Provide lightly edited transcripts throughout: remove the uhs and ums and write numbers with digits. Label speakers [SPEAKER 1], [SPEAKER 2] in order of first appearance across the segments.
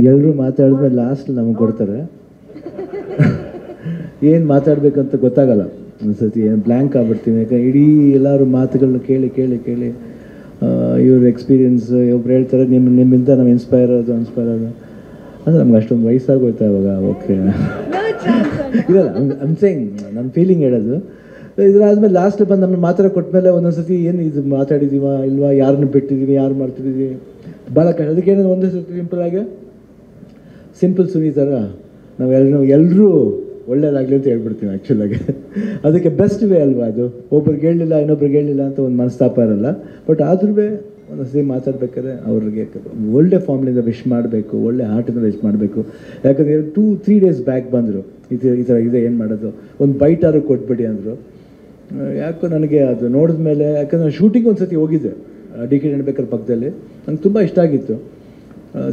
[SPEAKER 1] ಎಲ್ಲರೂ ಮಾತಾಡಿದ್ಮೇಲೆ ಲಾಸ್ಟ್ ನಮಗೆ ಕೊಡ್ತಾರೆ. ಏನು ಮಾತಾಡಬೇಕಂತ ಗೊತ್ತಾಗಲ್ಲ ಒಂದ್ಸತಿ, ಏನು ಬ್ಲ್ಯಾಂಕ್ ಆಗ್ಬಿಡ್ತೀವಿ. ಯಾಕಂದ್ರೆ ಇಡೀ ಎಲ್ಲರೂ ಮಾತುಗಳನ್ನ ಕೇಳಿ ಕೇಳಿ ಕೇಳಿ ಇವ್ರ ಎಕ್ಸ್ಪೀರಿಯನ್ಸ್ ಒಬ್ರು ಹೇಳ್ತಾರೆ ನಿಮ್ಮಿಂದ ನಾವು ಇನ್ಸ್ಪೈರ್ ಆಗೋದು ಅಂದರೆ ನಮ್ಗೆ ಅಷ್ಟೊಂದು ವಯಸ್ಸಾಗೋಯ್ತಾ ಇವಾಗ. ಓಕೆ ಇಲ್ಲ ಸೇಯಿಂಗ್ ನನ್ನ ಫೀಲಿಂಗ್ ಹೇಳೋದು. ಇದಾದ್ಮೇಲೆ ಲಾಸ್ಟ್ ಬಂದು ನಮ್ಮನ್ನು ಮಾತ್ರ ಕೊಟ್ಟಮೇಲೆ ಒಂದೊಂದ್ಸತಿ ಏನು ಇದು ಮಾತಾಡಿದ್ದೀವ ಇಲ್ವಾ, ಯಾರನ್ನು ಬಿಟ್ಟಿದ್ದೀವಿ, ಯಾರು ಮಾಡ್ತಿದ್ದೀವಿ, ಭಾಳ ಕಷ್ಟ. ಅದಕ್ಕೇನೋ ಒಂದೇ ಸತಿ ಸಿಂಪಲ್ ಸುನೀತರ ಎಲ್ಲರೂ ಒಳ್ಳೇದಾಗಲಿ ಅಂತ ಹೇಳ್ಬಿಡ್ತೀವಿ ಆ್ಯಕ್ಚುಲಾಗಿ. ಅದಕ್ಕೆ ಬೆಸ್ಟ್ ವೇ ಅಲ್ವಾ ಅದು. ಒಬ್ರಿಗೆ ಹೇಳಲಿಲ್ಲ ಇನ್ನೊಬ್ರಿಗೆ ಹೇಳಲಿಲ್ಲ ಅಂತ ಒಂದು ಮನಸ್ತಾಪ ಇರಲ್ಲ. ಬಟ್ ಆದ್ರೂ ಒಂದೊಂದ್ಸತಿ ಮಾತಾಡ್ಬೇಕಾದ್ರೆ ಅವ್ರಿಗೆ ಒಳ್ಳೆ ಫಾರ್ಮ್ಲಿಂದ ವಿಶ್ ಮಾಡಬೇಕು, ಒಳ್ಳೆ ಹಾರ್ಟಿಂದ ವಿಶ್ ಮಾಡಬೇಕು. ಯಾಕಂದರೆ 2-3 ಡೇಸ್ ಬ್ಯಾಕ್ ಬಂದರು, ಈ ಥರ ಇದೆ ಏನು ಮಾಡೋದು, ಒಂದು ಬೈಟಾರು ಕೊಟ್ಬಿಡಿ ಅಂದರು. ಯಾಕೋ ನನಗೆ ಅದು ನೋಡಿದ ಮೇಲೆ, ಯಾಕಂದರೆ ನಾನು ಶೂಟಿಂಗ್ ಒಂದು ಸತಿ ಹೋಗಿದ್ದೆ ಡಿ ಕೆ ನೆಡ್ಬೇಕರ್ ಪಕ್ಕದಲ್ಲಿ, ನಂಗೆ ತುಂಬ ಇಷ್ಟ ಆಗಿತ್ತು.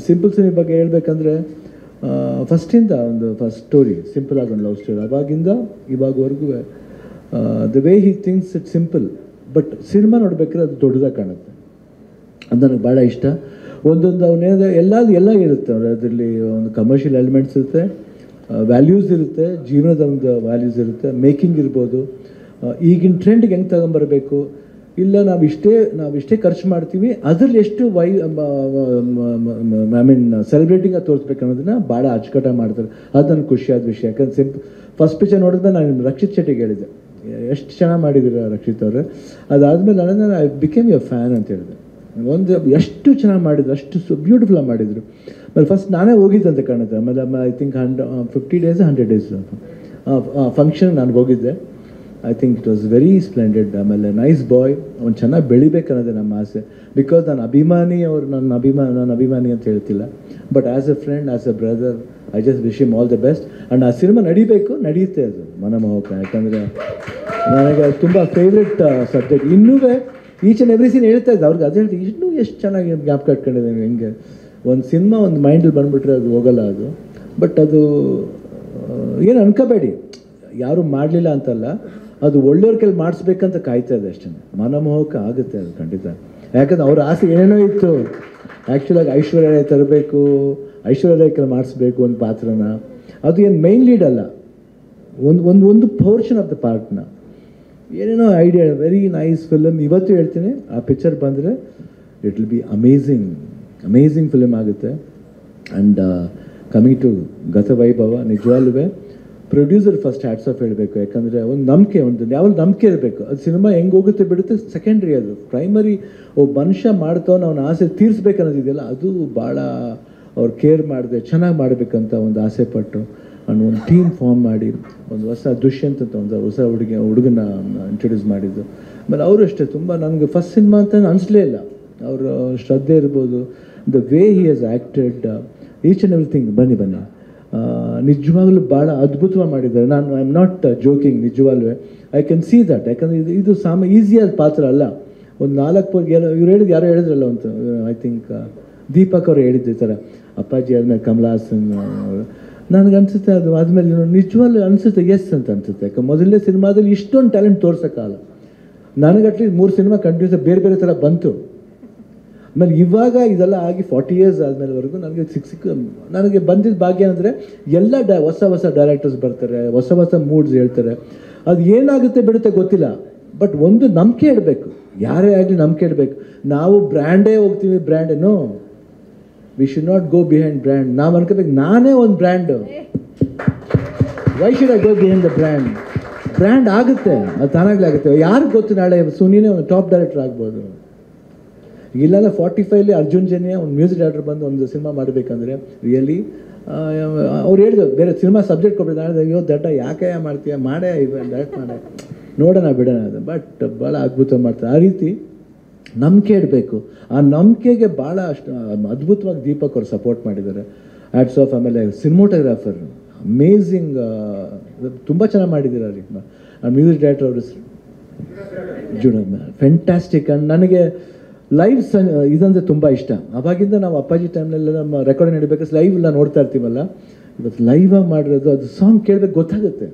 [SPEAKER 1] ಸಿಂಪಲ್ ಸುನಿ ಬಗ್ಗೆ ಹೇಳ್ಬೇಕಂದ್ರೆ ಫಸ್ಟ್ ಸ್ಟೋರಿ ಸಿಂಪಲ್ ಆಗಿ ಒಂದು ಲವ್ ಸ್ಟೋರಿ. ಅವಾಗಿಂದ ಇವಾಗವರೆಗೂ the way he thinks it simple, but cinema ನೋಡ್ಬೇಕಾದ್ರೆ ಅದು ದೊಡ್ಡದಾಗಿ ಕಾಣುತ್ತೆ. ಅದು ನನಗೆ ಭಾಳ ಇಷ್ಟ. ಒಂದೊಂದು ಅವನೇದ ಎಲ್ಲ ಇರುತ್ತೆ ಅವ್ರು. ಅದರಲ್ಲಿ ಒಂದು ಕಮರ್ಷಿಯಲ್ ಎಲಿಮೆಂಟ್ಸ್ ಇರುತ್ತೆ, ವ್ಯಾಲ್ಯೂಸ್ ಇರುತ್ತೆ, ಜೀವನದ ಒಂದು ವ್ಯಾಲ್ಯೂಸ್ ಇರುತ್ತೆ, ಮೇಕಿಂಗ್ ಇರ್ಬೋದು, ಈಗಿನ ಟ್ರೆಂಡ್ಗೆ ಹೆಂಗೆ ತಗೊಂಬರಬೇಕು, ಇಲ್ಲ ನಾವಿಷ್ಟೇ ಖರ್ಚು ಮಾಡ್ತೀವಿ ಅದರಲ್ಲಿ ಎಷ್ಟು ಐ ಮೀನ್ ಸೆಲೆಬ್ರೇಟಿಂಗಾಗಿ ತೋರಿಸ್ಬೇಕು ಅನ್ನೋದನ್ನ ಭಾಳ ಅಚ್ಚುಕಟ್ಟಾಗಿ ಮಾಡ್ತಾರೆ. ಅದು ನನಗೆ ಖುಷಿಯಾದ ವಿಷಯ. ಯಾಕಂದ್ರೆ ಫಸ್ಟ್ ಪಿಕ್ಚರ್ ನೋಡಿದ್ಮೇಲೆ ನಾನು ರಕ್ಷಿತ್ ಶೆಟ್ಟಿಗೆ ಹೇಳಿದೆ, ಎಷ್ಟು ಚೆನ್ನಾಗಿ ಮಾಡಿದ್ದೀರ ರಕ್ಷಿತ್ ಅವರು. ಅದಾದಮೇಲೆ ನಾನು ಐ ಬಿಕೇಮ್ ಎ ಫ್ಯಾನ್ ಅಂತ ಹೇಳಿದೆ. ಎಷ್ಟು ಚೆನ್ನಾಗಿ ಮಾಡಿದ್ರು, ಅಷ್ಟು ಬ್ಯೂಟಿಫುಲ್ಲಾಗಿ ಮಾಡಿದರು. ಆಮೇಲೆ ಫಸ್ಟ್ ನಾನೇ ಹೋಗಿದ್ದಂತೆ ಕಾಣುತ್ತೆ. ಆಮೇಲೆ I think 50 days 100 days function ನಾನು ಹೋಗಿದ್ದೆ. I think it was very splendid. ಆಮೇಲೆ ನೈಸ್ ಬಾಯ್, ಅವ್ನು ಚೆನ್ನಾಗಿ ಬೆಳಿಬೇಕನ್ನೋದೇ ನಮ್ಮ ಆಸೆ. ಬಿಕಾಸ್ ನನ್ನ ಅಭಿಮಾನಿ ಅಂತ ಹೇಳ್ತಿಲ್ಲ, but as A friend, as A brother, I just wish him all the best. And ಆ ಸಿನಿಮಾ ನಡೆಯುತ್ತೆ ಅದು ಮನಮೋಹಕ. ಯಾಕಂದರೆ ನನಗೆ ತುಂಬ ಫೇವ್ರೆಟ್ ಸಬ್ಜೆಕ್ಟ್. ಇನ್ನೂ ಈಚ್ ಆ್ಯಂಡ್ ಎವ್ರಿ ಸೀನ್ ಹೇಳ್ತಾ ಇದ್ದೆ ಅವ್ರಿಗೆ. ಅದು ಹೇಳ್ತೀವಿ, ಇನ್ನೂ ಎಷ್ಟು ಚೆನ್ನಾಗಿ ಜ್ಞಾಪಕ ಇಟ್ಕೊಂಡಿದ್ದೇನೆ. ಹೆಂಗೆ ಒಂದು ಸಿನಿಮಾ ಒಂದು ಮೈಂಡಲ್ಲಿ ಬಂದುಬಿಟ್ರೆ ಅದು ಹೋಗಲ್ಲ ಅದು. ಬಟ್ ಅದು ಏನು ಅನ್ಕೋಬೇಡಿ, ಯಾರೂ ಮಾಡಲಿಲ್ಲ ಅಂತಲ್ಲ, ಅದು ಒಳ್ಳೆಯವ್ರ ಕೈಲಿ ಮಾಡಿಸ್ಬೇಕಂತ ಕಾಯ್ತಾ ಇದೆ ಅಷ್ಟೇ. ಮನಮೋಹಕ ಆಗುತ್ತೆ ಅದು ಖಂಡಿತ. ಯಾಕಂದ್ರೆ ಅವ್ರ ಆಸೆ ಏನೇನೋ ಇತ್ತು. ಆ್ಯಕ್ಚುಲಾಗಿ ಐಶ್ವರ್ಯ ರಾಯ್ ತರಬೇಕು, ಐಶ್ವರ್ಯ ರಾಯ್ ಕೈಲಿ ಮಾಡಿಸ್ಬೇಕು ಒಂದು ಪಾತ್ರನ. ಅದು ಏನು ಮೈನ್ ಲೀಡ್ ಅಲ್ಲ, ಒಂದು ಪೋರ್ಷನ್ ಆಫ್ ದ ಪಾರ್ಟ್ನ. ಏನೇನೋ ಐಡಿಯಾ. Very nice film. ಇವತ್ತು ಹೇಳ್ತೀನಿ, ಆ ಪಿಕ್ಚರ್ ಬಂದರೆ it will be amazing film ಆಗುತ್ತೆ. ಆ್ಯಂಡ್ ಕಮಿಂಗ್ ಟು ಗತವೈಭವ, ನಿಜವಾಗ್ಲೂ ಪ್ರೊಡ್ಯೂಸರ್ ಫಸ್ಟ್ ಹ್ಯಾಟ್ಸ್ ಆಫ್ ಹೇಳಬೇಕು. ಯಾಕಂದರೆ ಒಂದು ನಂಬಿಕೆ ಇರಬೇಕು. ಅದು ಸಿನಿಮಾ ಹೆಂಗೆ ಹೋಗುತ್ತೆ ಬಿಡುತ್ತೆ ಸೆಕೆಂಡ್ರಿ. ಅದು ಪ್ರೈಮರಿ ಒಬ್ಬ ಮನುಷ್ಯ ಮಾಡ್ತಾವನು ಅವನ ಆಸೆ ತೀರಿಸ್ಬೇಕು ಅನ್ನೋದಿದೆಯಲ್ಲ, ಅದು ಭಾಳ ಅವ್ರು ಕೇರ್ ಮಾಡಿದೆ, ಚೆನ್ನಾಗಿ ಮಾಡಬೇಕಂತ ಒಂದು ಆಸೆ ಪಟ್ಟು ಅನ್ನೋ ಒಂದು ಟೀಮ್ ಫಾರ್ಮ್ ಮಾಡಿ ಒಂದು ಹೊಸ ದುಷ್ಯಂತ್ ಅಂತ ಒಂದು ಹೊಸ ಹುಡುಗನ ಇಂಟ್ರೊಡ್ಯೂಸ್ ಮಾಡಿದ್ದು. ಆಮೇಲೆ ಅವರು ಅಷ್ಟೇ ತುಂಬ ನನಗೆ ಫಸ್ಟ್ ಸಿನಿಮಾ ಅಂತ ಅನಿಸ್ಲೇ ಇಲ್ಲ. ಅವರ ಶ್ರದ್ಧೆ ಇರ್ಬೋದು, the way he has acted, each and everything. ಬನ್ನಿ ನಿಜವಾಗ್ಲೂ ಭಾಳ ಅದ್ಭುತವಾಗಿ ಮಾಡಿದ್ದಾರೆ. ಐ ಆಮ್ ನಾಟ್ ಜೋಕಿಂಗ್, ನಿಜವಾಗ್ಲೂ ಐ ಕ್ಯಾನ್ ಸಿ ದಟ್. ಯಾಕಂದರೆ ಇದು ಈಸಿಯಾದ ಪಾತ್ರ ಅಲ್ಲ. ಒಂದು 4 ಯಾರೋ ಹೇಳಿದ್ರಲ್ಲ ಅಂತ, ಐ ಥಿಂಕ್ ದೀಪಕ್ ಅವರು ಹೇಳಿದ್ದು ಈ ಥರ, ಅಪ್ಪಾಜಿ ಆದಮೇಲೆ ಕಮಲ್ ಹಾಸನ್ ಅವರು. ನನಗನ್ಸುತ್ತೆ ಅದು ಆದಮೇಲೆ ನಿಜವಾಗ್ಲೂ ಅನಿಸುತ್ತೆ ಎಸ್ ಅಂತ ಅನಿಸುತ್ತೆ. ಯಾಕೆ ಮೊದಲನೇ ಸಿನಿಮಾದಲ್ಲಿ ಇಷ್ಟೊಂದು ಟ್ಯಾಲೆಂಟ್ ತೋರ್ಸೋಕ್ಕಾಗಲ್ಲ. ನನಗೆ ಅಟ್ಲೀಸ್ಟ್ 3 ಸಿನಿಮಾ ಕಂಟಿನ್ಯೂಸ್ ಬೇರೆ ಥರ ಬಂತು. ಆಮೇಲೆ ಇವಾಗ ಇದೆಲ್ಲ ಆಗಿ 40 years ಆದಮೇಲೆವರೆಗೂ ನನಗೆ ಬಂದಿದ್ದ ಭಾಗ್ಯ ಅಂದರೆ ಎಲ್ಲ ಹೊಸ ಡೈರೆಕ್ಟರ್ಸ್ ಬರ್ತಾರೆ, ಹೊಸ ಮೂಡ್ಸ್ ಹೇಳ್ತಾರೆ. ಅದು ಏನಾಗುತ್ತೆ ಬಿಡುತ್ತೆ ಗೊತ್ತಿಲ್ಲ, ಬಟ್ ಒಂದು ನಂಬಿಕೆ ಇಡಬೇಕು. ಯಾರೇ ಆಗಲಿ ನಂಬಿಕೆ ಇಡಬೇಕು. ನಾವು ಬ್ರ್ಯಾಂಡೇ ಹೋಗ್ತೀವಿ, ಬ್ರ್ಯಾಂಡೇನೋ we should not go behind brand. ನಾವು ಅನ್ಕೋಬೇಕು ನಾನೇ ಒಂದು brand, why should I go behind the brand ಆಗುತ್ತೆ, ಅದು ತಾನಾಗಲೇ ಆಗುತ್ತೆ. ಯಾರಿಗೆ ಗೊತ್ತು ನಾಳೆ ಸುನಿನೇ ಒಂದು ಟಾಪ್ ಡೈರೆಕ್ಟರ್ ಆಗ್ಬೋದು. ಇಲ್ಲಾಂದರೆ 45 ಅರ್ಜುನ್ ಜನ್ಯ ಒಂದು ಮ್ಯೂಸಿಕ್ ಡೈರೆಕ್ಟರ್ ಬಂದು ಒಂದು ಸಿನಿಮಾ ಮಾಡಬೇಕಂದ್ರೆ ರಿಯಲಿ ಅವ್ರು ಹೇಳಿದ್ರು ಬೇರೆ ಸಿನಿಮಾ ಸಬ್ಜೆಕ್ಟ್ ಕೊಟ್ಟಿದ್ದಾರೆ. ಅಯ್ಯೋ ದಡ್ಡ ಯಾಕೆ ಮಾಡ್ತೀಯ, ಮಾಡೇ ಡೈರೆಕ್ಟ್ ಮಾಡೇ ನೋಡೋಣ ಬಿಡೋಣ ಅದು. ಬಟ್ ಭಾಳ ಅದ್ಭುತ ಮಾಡ್ತಾರೆ. ಆ ರೀತಿ ನಂಬಿಕೆ ಇಡಬೇಕು. ಆ ನಂಬಿಕೆಗೆ ಭಾಳ ಅಷ್ಟು ಅದ್ಭುತವಾಗಿ ದೀಪಕ್ ಅವ್ರು ಸಪೋರ್ಟ್ ಮಾಡಿದ್ದಾರೆ. Hats of. ಆಮೇಲೆ ಸಿನಿಮೋಟೋಗ್ರಾಫರ್ ಅಮೇಝಿಂಗ್, ತುಂಬ ಚೆನ್ನಾಗಿ ಮಾಡಿದ್ದಾರೆ. ಆ ಮ್ಯೂಸಿಕ್ ಡೈರೆಕ್ಟರ್ ಅವರು ಫ್ಯಾಂಟಾಸ್ಟಿಕ್. ಆ್ಯಂಡ್ ನನಗೆ ಲೈವ್ ಇದಂದರೆ ತುಂಬ ಇಷ್ಟ. ಅವಾಗಿಂದ ನಾವು ಅಪ್ಪಾಜಿ ಟೈಮ್ನೆಲ್ಲ ನಮ್ಮ ರೆಕಾರ್ಡಿಂಗ್ ನಡಿಬೇಕಾದ್ರೆ ಲೈವ್ ಎಲ್ಲ ನೋಡ್ತಾ ಇರ್ತೀವಲ್ಲ, ಇವತ್ತು ಲೈವಾಗಿ ಮಾಡಿರೋದು ಅದು ಸಾಂಗ್ ಕೇಳಬೇಕು ಗೊತ್ತಾಗುತ್ತೆ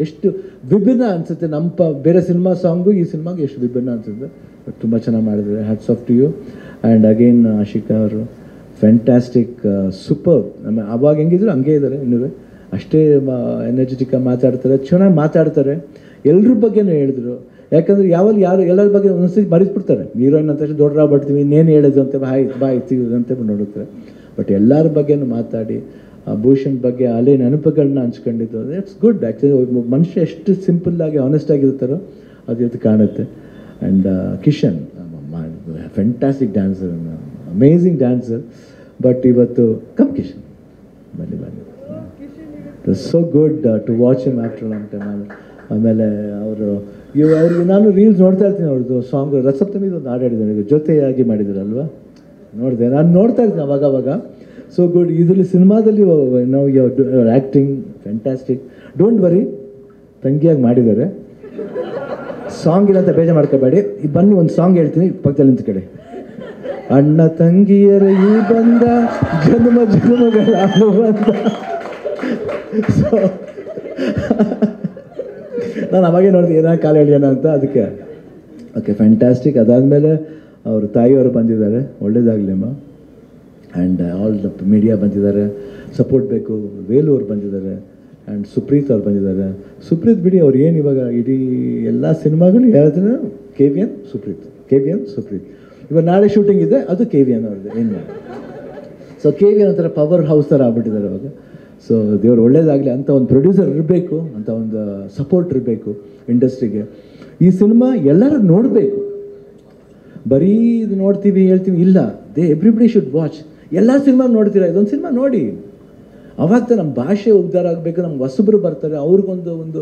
[SPEAKER 1] ಎಷ್ಟು ವಿಭಿನ್ನ ಅನಿಸುತ್ತೆ. ನಮ್ಮ ಬೇರೆ ಸಿನಿಮಾ ಸಾಂಗು ಈ ಸಿನಿಮಾಗೆ ಎಷ್ಟು ವಿಭಿನ್ನ ಅನಿಸುತ್ತೆ. ಬಟ್ ತುಂಬ ಚೆನ್ನಾಗಿ ಮಾಡಿದ್ದಾರೆ. Hats off to you. And again Ashika ಅವರು ಫ್ಯಾಂಟಾಸ್ಟಿಕ್, ಸೂಪರ್. ಆಮೇಲೆ ಅವಾಗ ಹೆಂಗಿದ್ರು ಹಂಗೆ ಇದ್ದಾರೆ ಇನ್ನೂ, ಅಷ್ಟೇ ಎನರ್ಜೆಟಿಕ್ಕಾಗಿ ಮಾತಾಡ್ತಾರೆ, ಚೆನ್ನಾಗಿ ಮಾತಾಡ್ತಾರೆ. ಎಲ್ಲರ ಬಗ್ಗೆನೂ ಹೇಳಿದ್ರು. ಯಾಕಂದರೆ ಯಾರು ಎಲ್ಲರ ಬಗ್ಗೆ ಒಂದೊಂದ್ಸತಿ ಮರೆಸ್ಬಿಡ್ತಾರೆ. ಹೀರೋಯಿನ್ ಅಂತ ದೊಡ್ಡ ಬರ್ತೀವಿ, ಇನ್ನೇನು ಹೇಳೋದು ಅಂತ ಬಾಯ್ ಅಂತ ನೋಡುತ್ತಾರೆ. ಬಟ್ ಎಲ್ಲರ ಬಗ್ಗೆನೂ ಮಾತಾಡಿ, ಭೂಷಣ್ ಬಗ್ಗೆ ಅಲ್ಲೇ ನೆನಪುಗಳನ್ನ ಹಂಚ್ಕೊಂಡಿದ್ದು, ಇಟ್ಸ್ ಗುಡ್. ಆ್ಯಕ್ಚುಲಿ ಮನುಷ್ಯ ಎಷ್ಟು ಸಿಂಪಲ್ಲಾಗಿ ಆನೆಸ್ಟಾಗಿರ್ತಾರೋ ಅದು ಇವತ್ತು ಕಾಣುತ್ತೆ. And Kishan fantastic dancer, amazing dancer. But ಇವತ್ತು ಕಿಶನ್ ಬನ್ನಿ so good to watch him after long time. ಆಮೇಲೆ ಅವ್ರಿಗೆ ನಾನು ರೀಲ್ಸ್ ನೋಡ್ತಾ ಇರ್ತೀನಿ, ಅವ್ರದ್ದು ಸಾಂಗ್ ರಸಪ್ತಮಿದು ಒಂದು ಹಾಡಿದ್ದಾರೆ, ಜೊತೆಯಾಗಿ ಮಾಡಿದಾರಲ್ವ, ನೋಡಿದೆ, ನಾನು ನೋಡ್ತಾ ಇರ್ತೀನಿ ಅವಾಗವಾಗ. So good. ಇದರಲ್ಲಿ ಸಿನಿಮಾದಲ್ಲಿ ನಾವು ಆ್ಯಕ್ಟಿಂಗ್ ಫ್ಯಾಂಟಾಸ್ಟಿಕ್. ಡೋಂಟ್ ವರಿ, ತಂಗಿಯಾಗಿ ಮಾಡಿದ್ದಾರೆ. ಸಾಂಗ್ ಇಲ್ಲ ಅಂತ ಬೇಜಾರು ಮಾಡ್ಕೋಬೇಡಿ. ಬನ್ನಿ ಒಂದು ಸಾಂಗ್ ಹೇಳ್ತೀನಿ, ಪಕ್ಕದಲ್ಲಿ ನಿಂತ ಕಡೆ. ಅಣ್ಣ ತಂಗಿಯರ ಈ ಬಂದ ಜನ್ಮ ಜನ್ಮಗಳ ಅನುಬಂಧ. ಸೊ ನಾನು ಅವಾಗೇ ನೋಡಿದೆ ಏನೋ ಕಾಲು ಹೇಳಿಯೋಣ ಅಂತ, ಅದಕ್ಕೆ ಓಕೆ ಫ್ಯಾಂಟಾಸ್ಟಿಕ್. ಅದಾದಮೇಲೆ ಅವರು ತಾಯಿಯವರು ಬಂದಿದ್ದಾರೆ, ಒಳ್ಳೇದಾಗಲಿಮ್ಮ. ಆ್ಯಂಡ್ ಆಲ್ ದ ಮೀಡಿಯಾ ಬಂದಿದ್ದಾರೆ, ಸಪೋರ್ಟ್ ಬೇಕು. ವೇಲೂರು ಬಂದಿದ್ದಾರೆ, ಆ್ಯಂಡ್ ಸುಪ್ರೀತ್ ಅವ್ರು ಬಂದಿದ್ದಾರೆ. ಸುಪ್ರೀತ್ ಬಿಡಿ, ಅವ್ರು ಏನು ಇವಾಗ ಇಡೀ ಎಲ್ಲ ಸಿನಿಮಾಗಳು ಯಾವ್ದು KVN ಸುಪ್ರೀತ್. ಇವಾಗ ನಾಳೆ ಶೂಟಿಂಗ್ ಇದೆ, ಅದು KVN ಅವ್ರದ್ದು ಏನು ಮಾಡಿ. ಸೊ KVN ಒಂಥರ ಪವರ್ ಹೌಸ್ ಥರ ಆಗ್ಬಿಟ್ಟಿದ್ದಾರೆ ಅವಾಗ. ಸೊ ದೇವ್ರು ಒಳ್ಳೇದಾಗಲಿ. ಅಂತ ಒಂದು ಪ್ರೊಡ್ಯೂಸರ್ ಇರಬೇಕು, ಅಂತ ಒಂದು ಸಪೋರ್ಟ್ ಇರಬೇಕು ಇಂಡಸ್ಟ್ರಿಗೆ. ಈ ಸಿನಿಮಾ ಎಲ್ಲರೂ ನೋಡಬೇಕು. ಬರೀ ಇದು ನೋಡ್ತೀವಿ ಹೇಳ್ತೀವಿ ಇಲ್ಲ, ಎವ್ರಿಬಡಿ ಶುಡ್ ವಾಚ್. ಎಲ್ಲ ಸಿನಿಮಾ ನೋಡ್ತೀರಾ, ಇದೊಂದು ಸಿನಿಮಾ ನೋಡಿ. ಅವಾಗ ನಮ್ಮ ಭಾಷೆ ಉದ್ಧಾರ ಆಗಬೇಕು, ನಮ್ಗೆ ಹೊಸಬ್ರು ಬರ್ತಾರೆ, ಅವ್ರಿಗೊಂದು ಒಂದು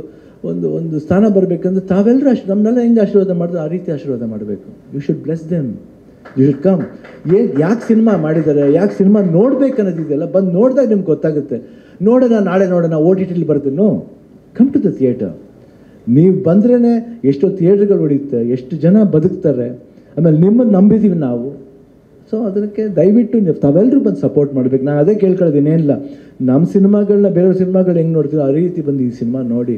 [SPEAKER 1] ಒಂದು ಒಂದು ಸ್ಥಾನ ಬರಬೇಕಂದ್ರೆ ತಾವೆಲ್ಲರೂ ನಮ್ಮನ್ನೆಲ್ಲ ಹೆಂಗೆ ಆಶೀರ್ವಾದ ಮಾಡಿದ್ರು ಆ ರೀತಿ ಆಶೀರ್ವಾದ ಮಾಡಬೇಕು. You should bless them, you should come. ಯಾಕೆ ಸಿನಿಮಾ ಮಾಡಿದ್ದಾರೆ, ಯಾಕೆ ಸಿನಿಮಾ ನೋಡ್ಬೇಕು ಅನ್ನೋದಿದೆಯಲ್ಲ, ಬಂದು ನೋಡಿದಾಗ ನಿಮ್ಗೆ ಗೊತ್ತಾಗುತ್ತೆ. ನಾಳೆ ನೋಡೋಣ OTTಲಿ ಬರ್ತೀನೋ, ಕಮ್ ಟು ದ ಥಿಯೇಟರ್. ನೀವು ಬಂದ್ರೇ ಎಷ್ಟೋ ಥಿಯೇಟ್ರ್ಗಳು ಹೊಡೆಯುತ್ತೆ, ಎಷ್ಟು ಜನ ಬದುಕ್ತಾರೆ. ಆಮೇಲೆ ನಿಮ್ಮನ್ನು ನಂಬಿದ್ದೀವಿ ನಾವು. ಸೊ ಅದಕ್ಕೆ ದಯವಿಟ್ಟು ನೀವು ತಾವೆಲ್ಲರೂ ಬಂದು ಸಪೋರ್ಟ್ ಮಾಡಬೇಕು. ನಾನು ಅದೇ ಕೇಳ್ಕೊಳ್ಳೋದು, ಏನಿಲ್ಲ, ನಮ್ಮ ಸಿನಿಮಾಗಳನ್ನ ಬೇರೆಯವ್ರ ಸಿನಿಮಾಗಳು ಹೆಂಗೆ ನೋಡ್ತೀವಿ ಆ ರೀತಿ ಬಂದು ಈ ಸಿನಿಮಾ ನೋಡಿ.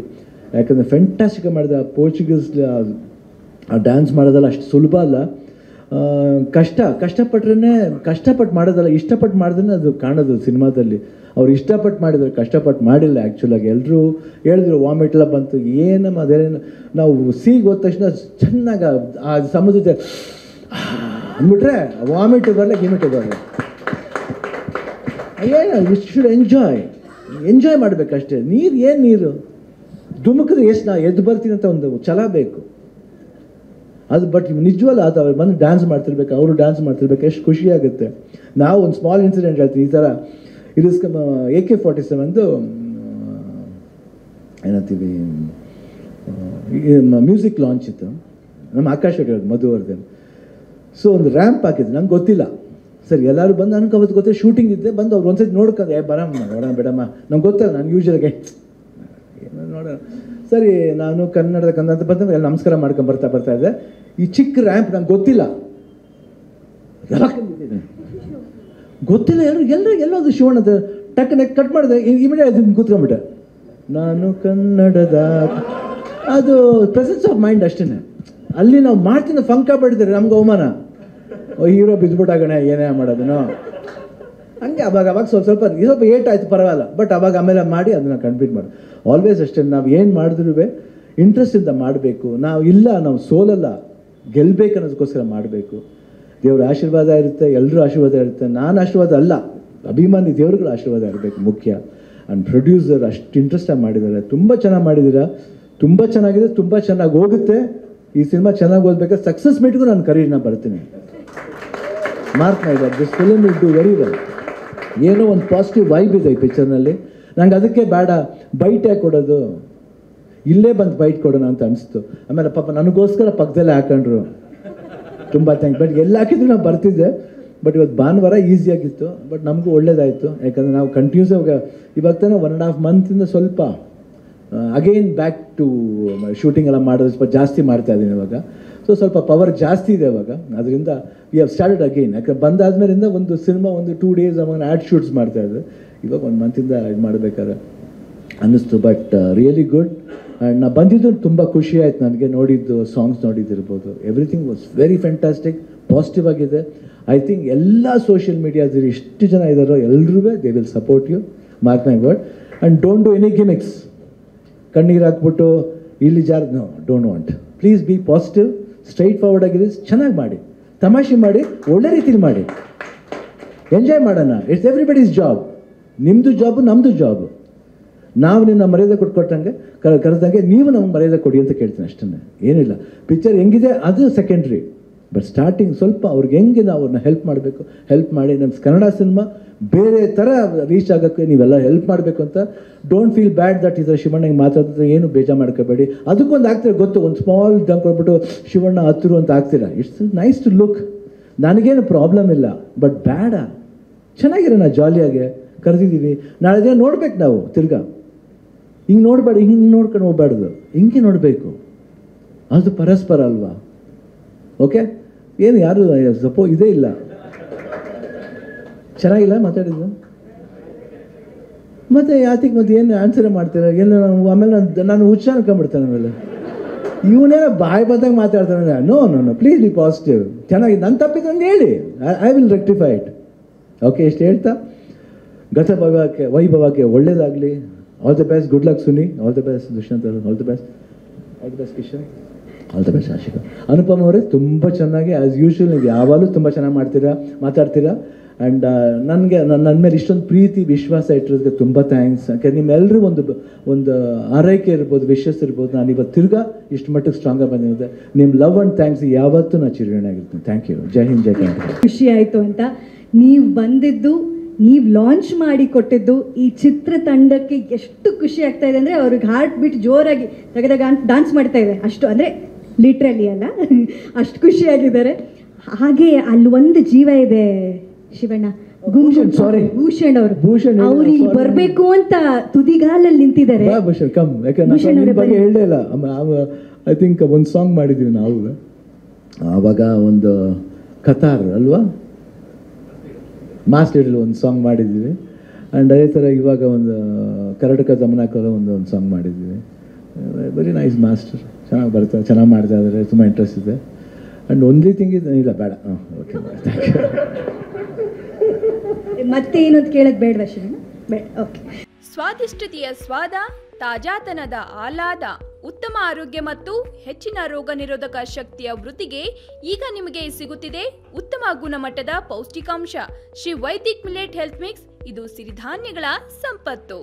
[SPEAKER 1] ಯಾಕಂದರೆ ಫ್ಯಾಂಟಾಸ್ಟಿಕ್ ಮಾಡಿದ. ಪೋರ್ಚುಗೀಸ್ ಆ ಡ್ಯಾನ್ಸ್ ಮಾಡೋದಲ್ಲ ಅಷ್ಟು ಸುಲಭ ಅಲ್ಲ, ಕಷ್ಟಪಟ್ಟು ಮಾಡೋದಲ್ಲ, ಇಷ್ಟಪಟ್ಟು ಮಾಡಿದ್ರೆ ಅದು ಕಾಣೋದು ಸಿನಿಮಾದಲ್ಲಿ. ಅವ್ರು ಇಷ್ಟಪಟ್ಟು ಮಾಡಿದ್ರು, ಕಷ್ಟಪಟ್ಟು ಮಾಡಿಲ್ಲ. ಆ್ಯಕ್ಚುಲಾಗಿ ಎಲ್ಲರೂ ಹೇಳಿದ್ರು ವಾಮಿಟ್ ಎಲ್ಲ ಬಂತು, ಏನಮ್ಮ ಅದೇನು. ನಾವು ಸೀಗೆ ಹೋದ ತಕ್ಷಣ ಚೆನ್ನಾಗಿ ಆ ಸಮುದ್ರ ಅಂದ್ಬಿಟ್ರೆ ವಾಮಿಟ್ ಬರಲ್ಲ, ಗಿಮಿಟ್ ಬರಲ್ಲ. ಏನು ಯು ಶುಡ್ ಎಂಜಾಯ್ ಮಾಡಬೇಕಷ್ಟೇ. ನೀರು ಧುಮುಕಿದ್ರೆ ಎಷ್ಟು ನಾ ಎದ್ದು ಬರ್ತೀನಿ ಅಂತ ಒಂದು ಛಲ ಬೇಕು ಅದು. ಬಟ್ ನಿಜವಲ್ಲ, ಅದು ಅವ್ರು ಬಂದು ಡ್ಯಾನ್ಸ್ ಮಾಡ್ತಿರ್ಬೇಕು, ಅವರು ಡ್ಯಾನ್ಸ್ ಮಾಡ್ತಿರ್ಬೇಕು, ಎಷ್ಟು ಖುಷಿಯಾಗುತ್ತೆ. ನಾವು ಒಂದು ಸ್ಮಾಲ್ ಇನ್ಸಿಡೆಂಟ್ ಹೇಳ್ತೀವಿ. ಈ ಥರ AK-47 ಏನಂತೀವಿ ಮ್ಯೂಸಿಕ್ ಲಾಂಚ್ ಇತ್ತು, ನಮ್ಮ ಆಕಾಶ್ ಮಧುವರ್ಧನ್. ಸೊ ಒಂದು ರ್ಯಾಂಪ್ ಹಾಕಿದ್ರು, ನಂಗೆ ಗೊತ್ತಿಲ್ಲ. ಸರಿ ಎಲ್ಲರೂ ಬಂದು ನನಗೆ ಅವತ್ತು ಗೊತ್ತಿಲ್ಲ, ಶೂಟಿಂಗ್ ಇದ್ದೆ. ಬಂದು ಅವ್ರು ಒಂದ್ಸತಿ ನೋಡ್ಕೊಂಡು ನೋಡೋಣ ಬೇಡಮ್ಮ, ನಂಗೆ ಗೊತ್ತಲ್ಲ, ನಾನು ಯೂಶ್ವಲಾಗೆ ಏನೋ ನೋಡೋಣ. ಸರಿ ನಾನು ಕನ್ನಡದ ಅಂತ ಬಂದ ನಮಸ್ಕಾರ ಮಾಡ್ಕೊಂಡು ಬರ್ತಾ ಇದ್ದೆ. ಈ ಚಿಕ್ಕ ರ್ಯಾಂಪ್ ನಂಗೆ ಗೊತ್ತಿಲ್ಲ, ಎಲ್ಲೋದು ಶಿವಣ್ಣ ಟಕ್ ಕಟ್ ಮಾಡಿದೆ, ಇಮಿಡಿಯೇಟ್ ಕೂತ್ಕೊಂಡ್ಬಿಟ್ಟೆ. ನಾನು ಕನ್ನಡದ ಅದು ಪ್ರೆಸೆನ್ಸ್ ಆಫ್ ಮೈಂಡ್ ಅಷ್ಟೇ. ಅಲ್ಲಿ ನಾವು ಮಾಡ್ತೀನಿ ಫಂಕ ಬಿಡ್ತಾರೆ, ನಮ್ಗೆ ಅವಮಾನ, ಹೀರೋ ಬಿದ್ದುಬಿಟ್ಟಾಗಣ ಏನೇ ಮಾಡೋದನ್ನು ಹಂಗೆ. ಅವಾಗ ಸ್ವಲ್ಪ ಏಟಾಯ್ತು ಪರವಾಗಿಲ್ಲ, ಬಟ್ ಅವಾಗ ಆಮೇಲೆ ಮಾಡಿ ಅದನ್ನು ಕಂಪ್ಲೀಟ್ ಮಾಡಿ. ಆಲ್ವೇಸ್ ಅಷ್ಟೇ, ನಾವು ಏನು ಮಾಡಿದ್ರೂ ಇಂಟ್ರೆಸ್ಟಿಂದ ಮಾಡಬೇಕು. ನಾವು ಸೋಲಲ್ಲ, ಗೆಲ್ಲಬೇಕು ಅನ್ನೋದಕ್ಕೋಸ್ಕರ ಮಾಡಬೇಕು. ದೇವ್ರ ಆಶೀರ್ವಾದ ಇರುತ್ತೆ, ಎಲ್ಲರೂ ಆಶೀರ್ವಾದ ಇರುತ್ತೆ. ನಾನು ಆಶೀರ್ವಾದ ಅಲ್ಲ, ಅಭಿಮಾನಿ ದೇವ್ರುಗಳ ಆಶೀರ್ವಾದ ಇರಬೇಕು ಮುಖ್ಯ. ಆ್ಯಂಡ್ ಪ್ರೊಡ್ಯೂಸರ್ ಅಷ್ಟು ಇಂಟ್ರೆಸ್ಟಾಗಿ ಮಾಡಿದ್ದಾರೆ, ತುಂಬ ಚೆನ್ನಾಗಿ ಮಾಡಿದ್ದೀರಾ, ತುಂಬ ಚೆನ್ನಾಗಿದೆ, ತುಂಬ ಚೆನ್ನಾಗಿ ಹೋಗುತ್ತೆ. ಈ ಸಿನಿಮಾ ಚೆನ್ನಾಗಿ ಓದಬೇಕಾದ್ರೆ ಸಕ್ಸಸ್ ಮೀಟ್ಗೂ ನಾನು ಕರೀರ್ನ ಬರ್ತೀನಿ. ಮಾರ್ಕ್ ಮಾಡಿ, this film will do very well. ಏನೋ ಒಂದು ಪಾಸಿಟಿವ್ ವೈಬ್ ಇದೆ ಈ ಪಿಕ್ಚರ್ನಲ್ಲಿ. ನಂಗೆ ಅದಕ್ಕೆ ಬೇಡ ಬೈಟ್ ಯಾಕೆ ಕೊಡೋದು, ಇಲ್ಲೇ ಬಂದು ಬೈಟ್ ಕೊಡೋಣ ಅಂತ ಅನಿಸ್ತು. ಆಮೇಲೆ ಪಾಪ ನನಗೋಸ್ಕರ ಪಕ್ಕದಲ್ಲೇ ಹಾಕೊಂಡ್ರು, ತುಂಬ ಥ್ಯಾಂಕ್ಸ್. ಬಟ್ ಎಲ್ಲ ಹಾಕಿದ್ರು ನಾವು ಬರ್ತಿದ್ದೆ. ಬಟ್ ಇವತ್ತು ಭಾನುವಾರ ಈಸಿಯಾಗಿತ್ತು, ಬಟ್ ನಮಗೂ ಒಳ್ಳೇದಾಯಿತು. ಯಾಕಂದರೆ ನಾವು ಕಂಟಿನ್ಯೂಸ್ ಇವಾಗ ತಾನೇ 1.5 ಮಂತಿಂದ ಸ್ವಲ್ಪ ಅಗೈನ್ ಬ್ಯಾಕ್ ಟು ಶೂಟಿಂಗ್ ಎಲ್ಲ ಮಾಡೋದು ಸ್ವಲ್ಪ ಜಾಸ್ತಿ ಮಾಡ್ತಾ ಇದ್ದೀನಿ ಇವಾಗ. ಸೊ ಸ್ವಲ್ಪ ಪವರ್ ಜಾಸ್ತಿ ಇದೆ ಇವಾಗ, ಅದರಿಂದ ವಿ ಹ್ಯಾವ್ ಸ್ಟಾರ್ಟೆಡ್ ಅಗೈನ್. ಯಾಕಂದ್ರೆ ಬಂದಾದ್ಮೇಲಿಂದ ಒಂದು ಸಿನಿಮಾ ಒಂದು 2 ಡೇಸ್ ಅವಾಗ ಆ್ಯಡ್ ಶೂಟ್ಸ್ ಮಾಡ್ತಾಯಿದ್ದೆ. ಇವಾಗ 1 ಮಂತಿಂದ ಇದು ಮಾಡಬೇಕಾದ್ರೆ ಅನ್ನಿಸ್ತು. But really good. ಆ್ಯಂಡ್ ನಾ ಬಂದಿದ್ದು ತುಂಬ ಖುಷಿ ಆಯ್ತು ನನಗೆ. ನೋಡಿದ್ದು ಸಾಂಗ್ಸ್ ನೋಡಿದ್ದಿರ್ಬೋದು, everything was very fantastic, positive ಆಗಿದೆ. ಐ ಥಿಂಕ್ ಎಲ್ಲ ಸೋಷಿಯಲ್ ಮೀಡಿಯಾದಲ್ಲಿ ಎಷ್ಟು ಜನ ಇದ್ದಾರೋ ಎಲ್ಲರೂ they will support you, mark my word. And don't do any gimmicks. ಕಣ್ಣೀರು ಹಾಕ್ಬಿಟ್ಟು ಇಲ್ಲಿ no, don't want. Please be positive, straight forward ಆಗಿರಿ, ಚೆನ್ನಾಗಿ ಮಾಡಿ, ತಮಾಷೆ ಮಾಡಿ, ಒಳ್ಳೆ ರೀತಿಲಿ ಮಾಡಿ, ಎಂಜಾಯ್ ಮಾಡೋಣ. It's everybody's job. ನಿಮ್ಮದು ಜಾಬು, ನಮ್ಮದು ಜಾಬು. ನಾವು ನಿನ್ನ ಮರ್ಯಾದೆ ಕೊಟ್ಕೊಟ್ಟಂಗೆ ಕರೆದಂಗೆ ನೀವು ನಮ್ಗೆ ಮರ್ಯಾದೆ ಕೊಡಿ ಅಂತ ಕೇಳ್ತೀನಿ, ಅಷ್ಟೇ, ಏನಿಲ್ಲ. ಪಿಕ್ಚರ್ ಹೆಂಗಿದೆ ಅದು ಸೆಕೆಂಡ್ರಿ, ಬಟ್ ಸ್ಟಾರ್ಟಿಂಗ್ ಸ್ವಲ್ಪ ಅವ್ರಿಗೆ ಹೆಂಗೆ ನಾವು ಅವ್ರನ್ನ ಹೆಲ್ಪ್ ಮಾಡಬೇಕು, ಹೆಲ್ಪ್ ಮಾಡಿ ನಮ್ಮ ಕನ್ನಡ ಸಿನಿಮಾ ಬೇರೆ ಥರ ರೀಚ್ ಆಗೋಕ್ಕೆ ನೀವೆಲ್ಲ ಹೆಲ್ಪ್ ಮಾಡಬೇಕು ಅಂತ. ಡೋಂಟ್ ಫೀಲ್ ಬ್ಯಾಡ್ ದಟ್ ಇದು ಶಿವಣ್ಣ ಹಿಂಗೆ ಮಾತಾಡಿದ್ರೆ ಏನು ಬೇಜಾರು ಮಾಡ್ಕೋಬೇಡಿ. ಅದಕ್ಕೊಂದು ಆಗ್ತೀರ ಗೊತ್ತು, ಒಂದು ಸ್ಮಾಲ್ ಡಂಕ್ ಕೊಟ್ಬಿಟ್ಟು ಶಿವಣ್ಣ ಹತ್ತಿರು ಅಂತ ಆಗ್ತೀರ. ಇಟ್ಸ್ ನೈಸ್ ಟು ಲುಕ್, ನನಗೇನು ಪ್ರಾಬ್ಲಮ್ ಇಲ್ಲ, ಬಟ್ ಬೇಡ, ಚೆನ್ನಾಗಿರೋಣ, ಜಾಲಿಯಾಗೆ ಕರೆದಿದ್ದೀವಿ. ನಾಳೆ ದಿನ ನೋಡ್ಬೇಕು ನಾವು ತಿರ್ಗಾ. ಹಿಂಗೆ ನೋಡಬೇಡ, ಹಿಂಗೆ ನೋಡ್ಕೊಂಡು ಹೋಗ್ಬಾರ್ದು, ಹಿಂಗೆ ನೋಡಬೇಕು. ಅದು ಪರಸ್ಪರ ಅಲ್ವಾ? ಓಕೆ, ಏನು ಯಾರು ಇದೇ ಇಲ್ಲ, ಚೆನ್ನಾಗಿಲ್ಲ ಮಾತಾಡಿದ್ದು. ಮತ್ತೆ ಯಾತಿಗೆ ಮತ್ತೆ ಏನು ಆನ್ಸರೇ ಮಾಡ್ತೀರ? ಏನು ಆಮೇಲೆ ನಾನು ಹುಚ್ಚ ಅನ್ಕೊಂಡ್ಬಿಡ್ತೇನೆ. ಆಮೇಲೆ ಇವನೇನೋ ಬಾಯಿ ಬಂದಾಗ ಮಾತಾಡ್ತಾನೆ. No no no, please be positive. ಚೆನ್ನಾಗಿ ನನ್ನ ತಪ್ಪಿದ್ದು ಹೇಳಿ, I will rectify it. Okay, ಇಷ್ಟು ಹೇಳ್ತಾ ವೈಭವಕ್ಕೆ ಒಳ್ಳೇದಾಗಲಿ. All the best, good luck Suni, all the best Dushyant, all the best, all the best Kishan, all the best Ashika. Anupama ಅವರೇ ತುಂಬ ಚೆನ್ನಾಗಿ ಆ್ಯಸ್ ಯೂಶ್ವಲ್ ನೀವು ಯಾವಾಗಲೂ ತುಂಬ ಚೆನ್ನಾಗಿ ಮಾತಾಡ್ತೀರಾ. ಆ್ಯಂಡ್ ನನಗೆ ನನ್ನ ಮೇಲೆ ಇಷ್ಟೊಂದು ಪ್ರೀತಿ ವಿಶ್ವಾಸ ಇಟ್ಟಿರೋದಕ್ಕೆ ತುಂಬ ಥ್ಯಾಂಕ್ಸ್. ಯಾಕೆಂದ್ರೆ ನಿಮ್ಮೆಲ್ಲರೂ ಒಂದು ಆರೈಕೆ ಇರ್ಬೋದು, ವಿಶ್ವಾಸ ಇರ್ಬೋದು. ನಾನು ಇವತ್ತು ತಿರ್ಗಾ ಇಷ್ಟು ಮಟ್ಟಿಗೆ ಸ್ಟ್ರಾಂಗಾಗಿ ಬಂದಿದ್ದೆ. ನಿಮ್ಮ ಲವ್ ಆ್ಯಂಡ್ ಥ್ಯಾಂಕ್ಸ್ ಯಾವತ್ತೂ ನಾನು ಚಿರಋಣಿಯಾಗಿರ್ತೀನಿ. Thank you. ಜೈ ಹಿಂದ್, ಜೈ ಕರ್ನಾಟಕ.
[SPEAKER 2] ಖುಷಿ ಆಯಿತು ಅಂತ ನೀವು ಬಂದಿದ್ದು, ನೀವು ಲಾಂಚ್ ಮಾಡಿ ಕೊಟ್ಟಿದ್ದು ಈ ಚಿತ್ರತಂಡಕ್ಕೆ ಎಷ್ಟು ಖುಷಿ ಆಗ್ತಾ ಇದೆ ಅಂದರೆ ಅವ್ರಿಗೆ ಹಾರ್ಟ್ ಬೀಟ್ ಜೋರಾಗಿ ತೆಗೆದಾಗ ಡಾನ್ಸ್ ಮಾಡ್ತಾ ಇದೆ. ಅಷ್ಟು ಅಂದರೆ ಲಿಟ್ರಲಿ ಅಲ್ಲ, ಅಷ್ಟು ಖುಷಿಯಾಗಿದ್ದಾರೆ. ಹಾಗೆ ಅಲ್ಲಿ ಒಂದು ಜೀವ ಇದೆ ಶಿವಣ್ಣ, ಭೂಷಣ್ ಅವರು ಅವ್ರಿಗೆ ಬರಬೇಕು ಅಂತ ತುದಿಗಾಲಲ್ಲಿ ನಿಂತಿದ್ದಾರೆ.
[SPEAKER 1] ಹೇಳಲೇ ಇಲ್ಲ. ಐ ಥಿಂಕ್ ಒಂದು ಸಾಂಗ್ ಮಾಡಿದ್ದೀವಿ ನಾವು ಆವಾಗ, ಒಂದು ಕತಾರ್ ಅಲ್ವಾ, ಮಾಸ್ ಲೀಡರ್ ಒಂದು ಸಾಂಗ್ ಮಾಡಿದ್ದೀವಿ. ಆ್ಯಂಡ್ ಅದೇ ಥರ ಇವಾಗ ಒಂದು ಕರ್ನಾಟಕ ದಮನಾಕರ ಒಂದು ಸಾಂಗ್ ಮಾಡಿದ್ದೀವಿ. ವೆರಿ ನೈಸ್ ಮಾಸ್ಟರ್, ಚೆನ್ನಾಗಿ ಬರ್ತಾರೆ, ಚೆನ್ನಾಗಿ ಮಾಡ್ತಾ ಇದ್ದಾರೆ, ತುಂಬ ಇಂಟ್ರೆಸ್ಟ್ ಇದೆ. ಆ್ಯಂಡ್ ಓನ್ಲಿ ಥಿಂಗ್ ಇಲ್ಲ ಬೇಡ. Okay, thank you.
[SPEAKER 2] ಮತ್ತೆ ಏನು ಅಂತ ಕೇಳೋದು ಬೇಡವಾ ಶಿವಣ್ಣ? ಬೇಡ. ಓಕೆ.
[SPEAKER 3] ಸ್ವಾದಿಷ್ಟತೆಯ ಸ್ವಾದ, ತಾಜಾತನದ ಆಹ್ಲಾದ, ಉತ್ತಮ ಆರೋಗ್ಯ ಮತ್ತು ಹೆಚ್ಚಿನ ರೋಗ ನಿರೋಧಕ ಶಕ್ತಿಯ ವೃದ್ಧಿಗೆ ಈಗ ನಿಮಗೆ ಸಿಗುತ್ತಿದೆ ಉತ್ತಮ ಗುಣಮಟ್ಟದ ಪೌಷ್ಟಿಕಾಂಶ. Shri Vaidik millet health mix, ಇದು ಸಿರಿಧಾನ್ಯಗಳ ಸಂಪತ್ತು.